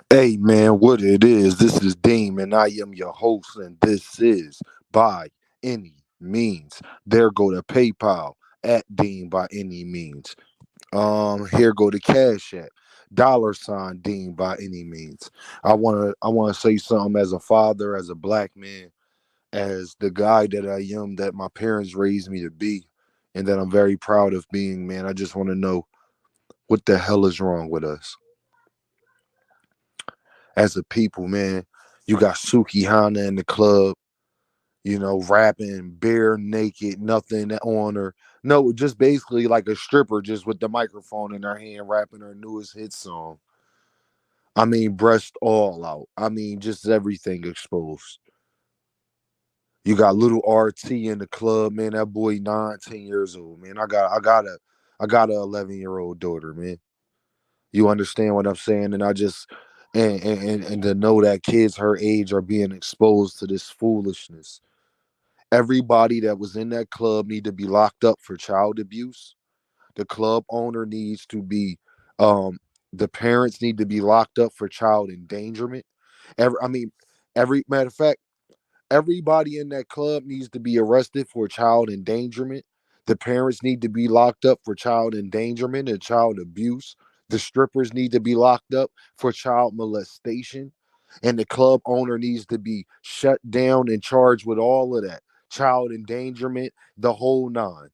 Hey man, what it is? This is Deem, and I am your host, and this is By Any Means. There go to PayPal at Dean by any means. Here go to Cash App, $ Dean by any means. I wanna say something as a father, as a black man, as the guy that I am, that my parents raised me to be, and that I'm very proud of being. Man, I just want to know what the hell is wrong with us as a people, man. You got Sukihana in the club, rapping bare naked, nothing on her. No, just basically like a stripper, just with the microphone in her hand, rapping her newest hit song. I mean, breast all out. I mean, just everything exposed. You got little RT in the club, man. That boy 19 years old, man. I got a 11-year-old daughter, man. You understand what I'm saying? And I just and to know that kids her age are being exposed to this foolishness. Everybody that was in that club need to be locked up for child abuse. The club owner needs to be the parents need to be locked up for child endangerment. Every matter of fact, everybody in that club needs to be arrested for child endangerment. The parents need to be locked up for child endangerment and child abuse. The strippers need to be locked up for child molestation. And the club owner needs to be shut down and charged with all of that child endangerment, the whole nine.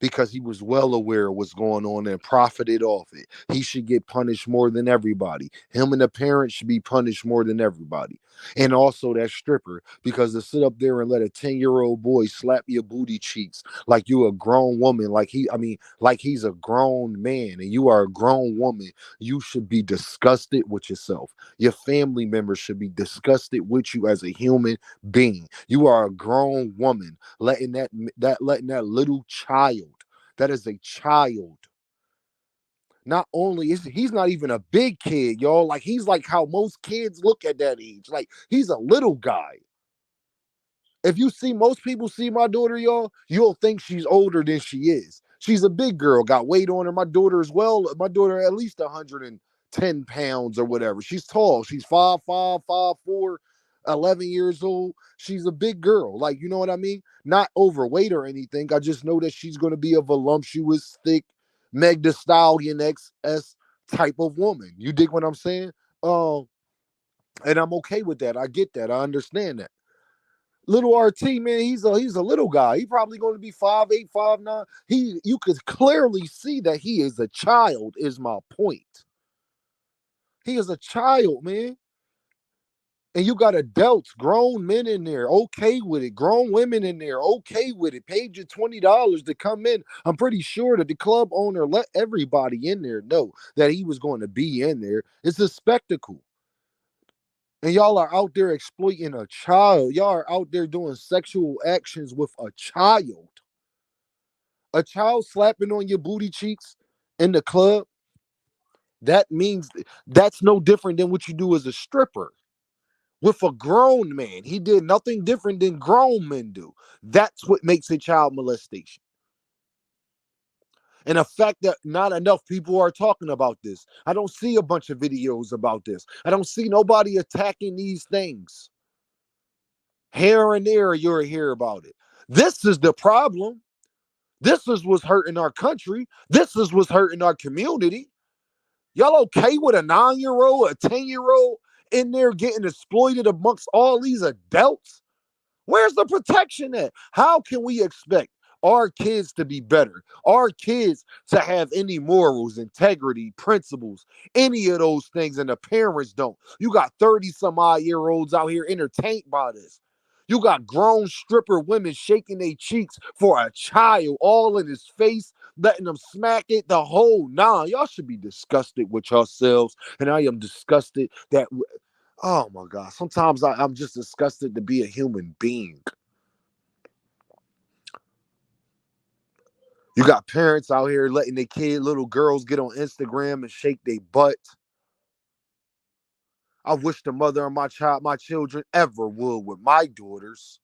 Because he was well aware of what's going on and profited off it. He should get punished more than everybody. Him and the parents should be punished more than everybody. And also that stripper, because to sit up there and let a 10-year-old boy slap your booty cheeks like you a grown woman, like he's a grown man and you are a grown woman, you should be disgusted with yourself. Your family members should be disgusted with you as a human being. You are a grown woman letting that little child, that is a child. Not only is he's not even a big kid, y'all. Like he's like how most kids look at that age. Like he's a little guy. If you see most people see my daughter, y'all, you'll think she's older than she is. She's a big girl, got weight on her. My daughter as well. My daughter at least 110 pounds or whatever. She's tall. She's 5'5", 5'4", 11 years old. She's a big girl. Like, you know what I mean? Not overweight or anything. I just know that she's going to be a voluptuous, thick, Meg the Stallion XS type of woman. You dig what I'm saying? Um, and I'm okay with that. I get that. I understand that. Little RT, man, he's a little guy. He probably going to be 5'8", 5'9". You could clearly see that he is a child, is my point. He is a child, man. And you got adults, grown men in there, okay with it. Grown women in there, okay with it. Paid you $20 to come in. I'm pretty sure that the club owner let everybody in there know that he was going to be in there. It's a spectacle. And y'all are out there exploiting a child. Y'all are out there doing sexual actions with a child. A child slapping on your booty cheeks in the club, that means that's no different than what you do as a stripper with a grown man. He did nothing different than grown men do. That's what makes it child molestation. And the fact that not enough people are talking about this. I don't see a bunch of videos about this. I don't see nobody attacking these things. Here and there, you'll hear about it. This is the problem. This is what's hurting our country. This is what's hurting our community. Y'all okay with a 9-year old, a 10-year old in there getting exploited amongst all these adults? Where's the protection at? How can we expect our kids to be better? Our kids to have any morals, integrity, principles, any of those things, and the parents don't. You got 30 some odd year olds out here entertained by this. You got grown stripper women shaking their cheeks for a child all in his face, letting them smack it the whole nine. Y'all should be disgusted with yourselves. And I am disgusted that, oh my God, sometimes I'm just disgusted to be a human being. You got parents out here letting their little girls get on Instagram and shake their butt. I wish the mother of my children ever would with my daughters.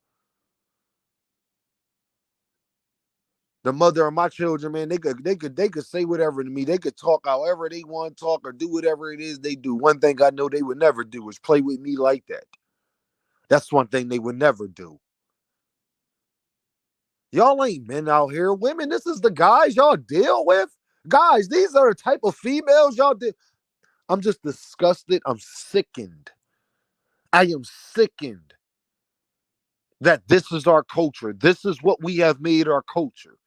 The mother of my children, man, they could say whatever to me. They could talk however they want to talk or do whatever it is they do. One thing I know they would never do is play with me like that. That's one thing they would never do. Y'all ain't men out here. Women, this is the guys y'all deal with. Guys, these are the type of females y'all deal. I'm just disgusted. I'm sickened. I am sickened that this is our culture. This is what we have made our culture.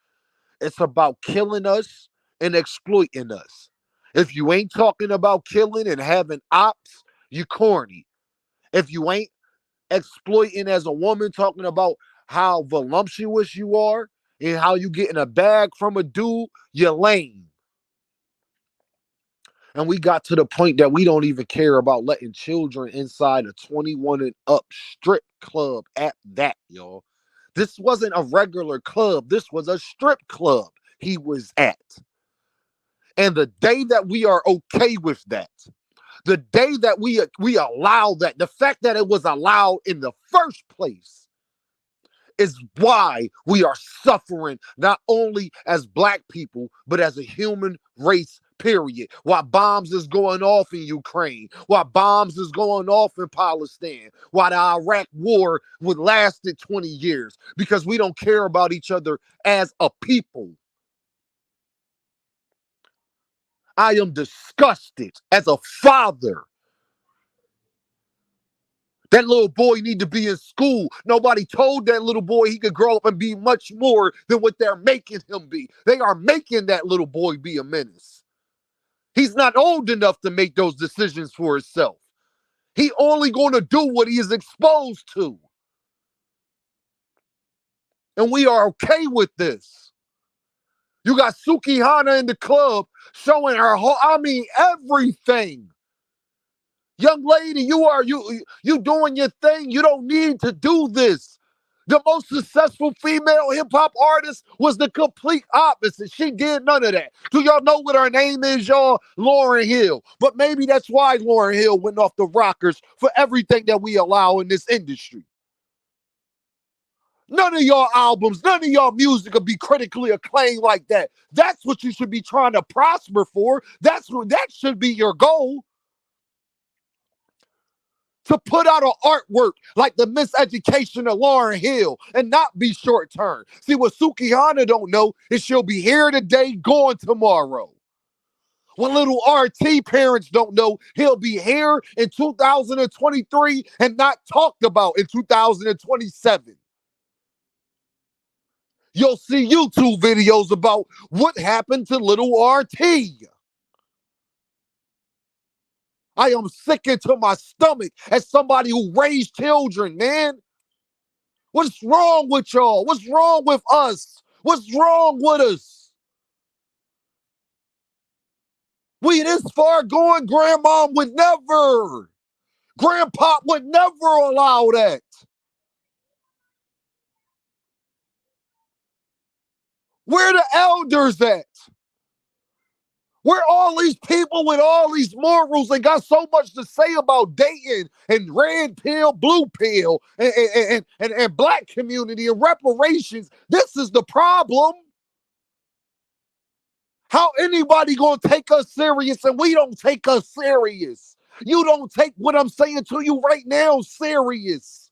It's about killing us and exploiting us. If you ain't talking about killing and having ops, you corny. If you ain't exploiting as a woman, talking about how voluptuous you are and how you get in a bag from a dude, you're lame. And we got to the point that we don't even care about letting children inside a 21 and up strip club at that, y'all. This wasn't a regular club. This was a strip club he was at. And the day that we are okay with that, the day that we allow that, the fact that it was allowed in the first place is why we are suffering, not only as black people, but as a human race, period. Why bombs is going off in Ukraine, why bombs is going off in Palestine, why the Iraq war would lasted 20 years, because we don't care about each other as a people. I am disgusted as a father. That little boy need to be in school. Nobody told that little boy he could grow up and be much more than what they're making him be. They are making that little boy be a menace. He's not old enough to make those decisions for himself. He only going to do what he is exposed to. And we are okay with this. You got Sukihana in the club showing her whole, everything. Young lady, you doing your thing. You don't need to do this. The most successful female hip hop artist was the complete opposite. She did none of that. Do y'all know what her name is, y'all? Lauryn Hill. But maybe that's why Lauryn Hill went off the rockers for everything that we allow in this industry. None of y'all albums, none of y'all music will be critically acclaimed like that. That's what you should be trying to prosper for. That should be your goal. To put out an artwork like the Miseducation of Lauryn Hill and not be short term. See, what Sukihana don't know is she'll be here today, gone tomorrow. What little RT parents don't know, he'll be here in 2023 and not talked about in 2027. You'll see YouTube videos about what happened to little RT. I am sick to my stomach as somebody who raised children, man. What's wrong with y'all? What's wrong with us? What's wrong with us? We this far going, grandma would never. Grandpa would never allow that. Where the elders at? Where all these people with all these morals and got so much to say about dating and red pill, blue pill, and black community and reparations? This is the problem. How anybody gonna take us serious and we don't take us serious? You don't take what I'm saying to you right now serious.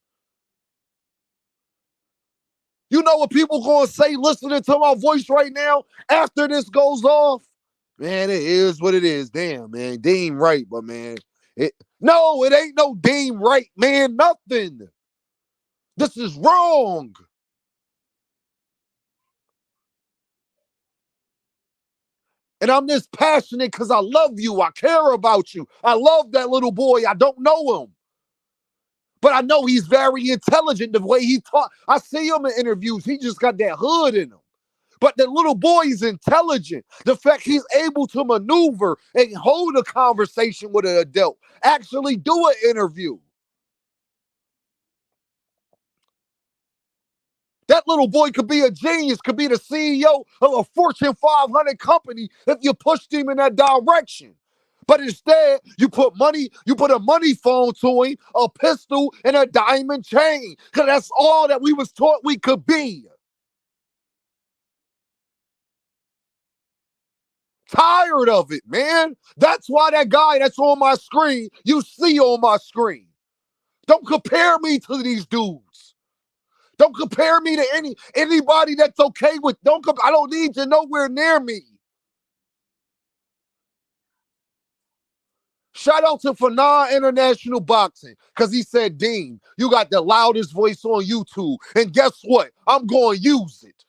You know what people gonna say listening to my voice right now after this goes off? Man, it is what it is. Damn, man. Dean right, but man. No, it ain't no Dean right, man. Nothing. This is wrong. And I'm this passionate because I love you. I care about you. I love that little boy. I don't know him. But I know he's very intelligent the way he talk. I see him in interviews. He just got that hood in him. But the little boy is intelligent. The fact he's able to maneuver and hold a conversation with an adult, actually do an interview. That little boy could be a genius, could be the CEO of a Fortune 500 company if you pushed him in that direction. But instead, you put a money phone to him, a pistol, and a diamond chain. Because that's all that we was taught we could be. Tired of it, man. That's why that guy that's on my screen, you see on my screen. Don't compare me to these dudes. Don't compare me to anybody that's okay with. I don't need you nowhere near me. Shout out to Fanon International Boxing because he said, Dean, you got the loudest voice on YouTube. And guess what? I'm going to use it.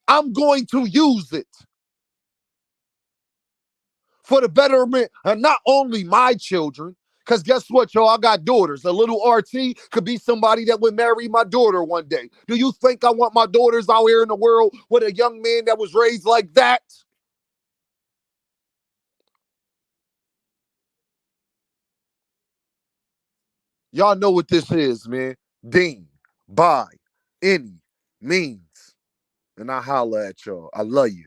I'm going to use it for the betterment of not only my children, because guess what, y'all? I got daughters. A little RT could be somebody that would marry my daughter one day. Do you think I want my daughters out here in the world with a young man that was raised like that? Y'all know what this is, man. Dean, by any means. And I holla at y'all. I love you.